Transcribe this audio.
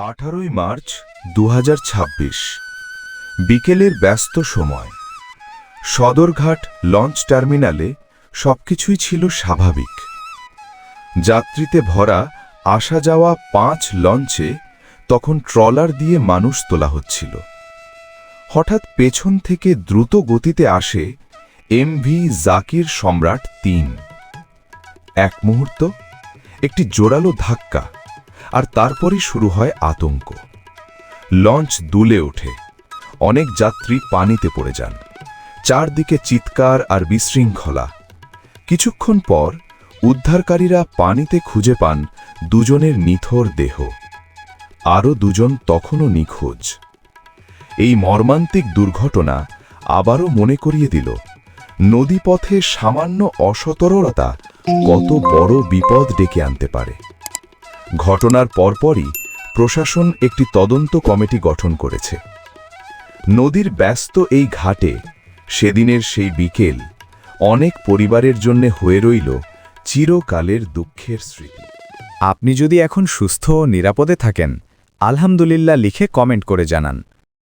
18 March 2026 বিকেলের ব্যস্ত সময় সদরঘাট লঞ্চ টার্মিনালে সবকিছুই ছিল স্বাভাবিক। যাত্রীতে ভরা আসা যাওয়া 5 লঞ্চে তখন ট্রলার দিয়ে মানুষ তোলা হচ্ছিল। হঠাৎ পেছন থেকে দ্রুত গতিতে আসে এমভি জাকির সম্রাট 3। এক মুহূর্ত, একটি জোরালো ধাক্কা, আর তারপরই শুরু হয় আতঙ্ক। লঞ্চ দুলে ওঠে, অনেক যাত্রী পানিতে পড়ে যান, চারদিকে চিৎকার আর বিশৃঙ্খলা। কিছুক্ষণ পর উদ্ধারকারীরা পানিতে খুঁজে পান দুজনের নিথর দেহ। আরও দুজন তখনও নিখোঁজ। এই মর্মান্তিক দুর্ঘটনা আবারও মনে করিয়ে দিল, নদীপথে সামান্য অসতর্কতা কত বড় বিপদ ডেকে আনতে পারে। ঘটনার পরপরই প্রশাসন একটি তদন্ত কমিটি গঠন করেছে। নদীর ব্যস্ত এই ঘাটে সেদিনের সেই বিকেল অনেক পরিবারের জন্য হয়ে রইল চিরকালের দুঃখের স্মৃতি। আপনি যদি এখন সুস্থ ও নিরাপদে থাকেন, আলহামদুলিল্লাহ লিখে কমেন্ট করে জানান।